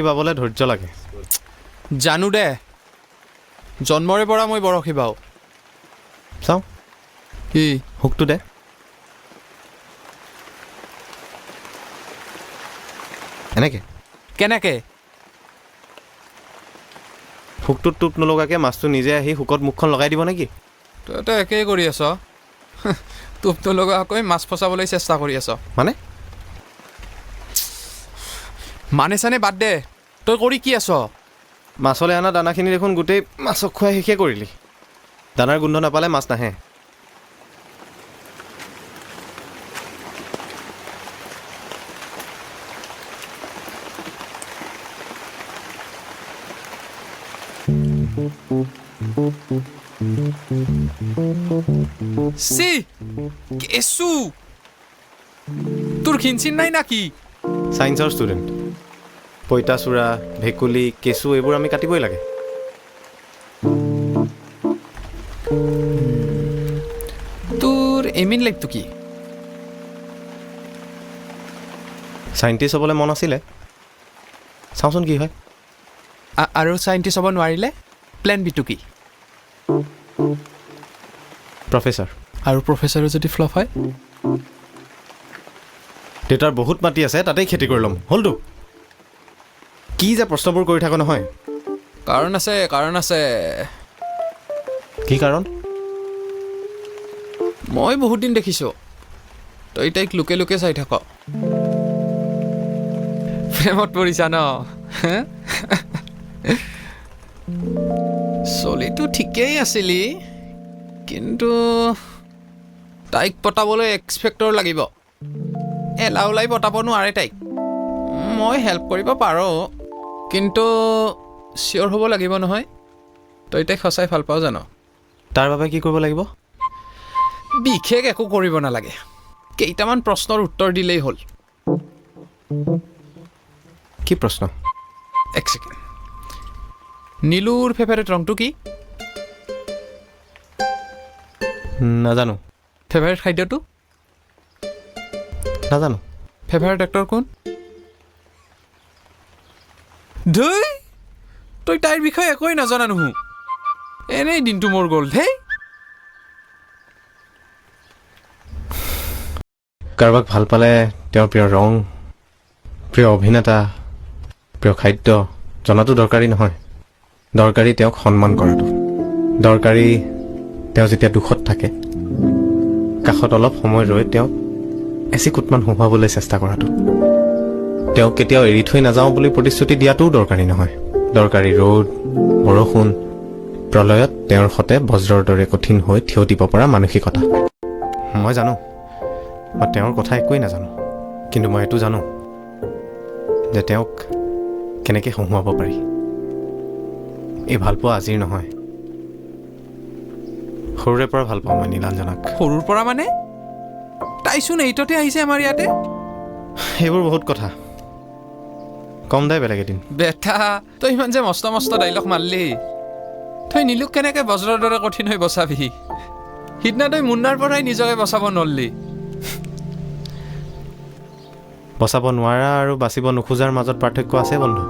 বৰশী বাবলৈ ধৈৰ্য লাগে জানো দে জন্মৰে পৰা মই বৰশী বাওঁ চাওঁ কি হুকটো দে এনেকে কেনেকে হুকটোত টোপ নলগাকৈ মাছটো নিজে আহি হুকত মুখখন লগাই দিব নেকি তই একেই কৰি আছ টোপটো লগাকৈ মাছ ফচাবলৈ চেষ্টা কৰি আছ মানে চানে বাদ দে তই কৰি কি আছ মাছলৈ অনা দানাখিনি দেখোন গোটেই মাছক খুৱাই শেষে কৰিলি দানাৰ গোন্ধ নাপালে মাছ নাহে চি কেঁচু তোৰ খিনচিন নাই নাকি ছায়েন্সৰ ষ্টুডেণ্ট পঁইতাচোৰা ভেকুলী কেঁচু এইবোৰ আমি কাটিবই লাগে তোৰ এমিন লাইফটো কি চাইণ্টিষ্ট হ'বলৈ মন আছিলে চাওঁচোন কি হয় আৰু চাইণ্টিষ্ট হ'ব নোৱাৰিলে প্লেন বিটো কি প্ৰফেচাৰ আৰু প্ৰফেচাৰো যদি ফ্লপ হয় দেউতাৰ বহুত মাটি আছে তাতেই খেতি কৰি ল'ম হ'লতো কি যে প্ৰশ্নবোৰ কৰি থাকো নহয় কাৰণ আছে কি কাৰণ মই বহুত দিন দেখিছোঁ তই তাইক লুকে লুকে চাই থাক প্ৰেমত পৰিছা ন চলিটো ঠিকেই আছিলি কিন্তু তাইক পতাবলৈ এক্সপেক্টৰ লাগিব এলা ওলাই পতাব নোৱাৰে তাইক মই হেল্প কৰিব পাৰোঁ কিন্তু চিয়'ৰ হ'ব লাগিব নহয় তই তাইক সঁচাই ভাল পাওঁ জানো তাৰ বাবে কি কৰিব লাগিব বিশেষ একো কৰিব নালাগে কেইটামান প্ৰশ্নৰ উত্তৰ দিলেই হ'ল কি প্ৰশ্ন এক ছেকেণ্ড নীলুৰ ফেভাৰেট ৰংটো কি নাজানো ফেভাৰেট খাদ্যটো নাজানো ফেভাৰেট এক্টৰ কোন ধুই তই তাইৰ বিষয়ে একোৱেই নাজানা নহো এনেই দিনটো মোৰ গ'ল ধেই কাৰোবাক ভাল পালে তেওঁৰ প্ৰিয় ৰং প্ৰিয় অভিনেতা প্ৰিয় খাদ্য জনাটো দৰকাৰী নহয় দৰকাৰী তেওঁক সন্মান কৰাটো দৰকাৰী তেওঁ যেতিয়া দুখত থাকে কাষত অলপ সময় ৰৈ তেওঁক এচিকুটমান হুঁহুৱাবলৈ চেষ্টা কৰাটো তেওঁক কেতিয়াও এৰি থৈ নাযাওঁ বুলি প্ৰতিশ্ৰুতি দিয়াটোও দৰকাৰী নহয় দৰকাৰী ৰ'দ বৰষুণ প্ৰলয়ত তেওঁৰ সতে বজ্ৰৰ দৰে কঠিন হৈ থিয় দিব পৰা মানসিকতা মই জানো মই তেওঁৰ কথা একোৱেই নাজানো কিন্তু মই এইটো জানো যে তেওঁক কেনেকৈ হুঁহুৱাব পাৰি এই ভালপোৱা আজিৰ নহয় সৰুৰে পৰা ভাল পাওঁ মই নীলাঞ্জনাক সৰুৰ পৰা মানে তাইচোন এইটতে আহিছে আমাৰ ইয়াতে সেইবোৰ বহুত কথা কম দে বেলেগ এদিন বেটা তই ইমান যে মস্ত মস্ত ডাইলগ মাৰলি তই নীলুক কেনেকৈ বজ্ৰৰ দৰে কঠিন হৈ বচাবি সিদিনা তই মুন্নাৰ পৰাই নিজকে বচাব নোৱাৰিলি বচাব নোৱাৰা আৰু বাচিব নোখোজাৰ মাজত পাৰ্থক্য আছে বন্ধু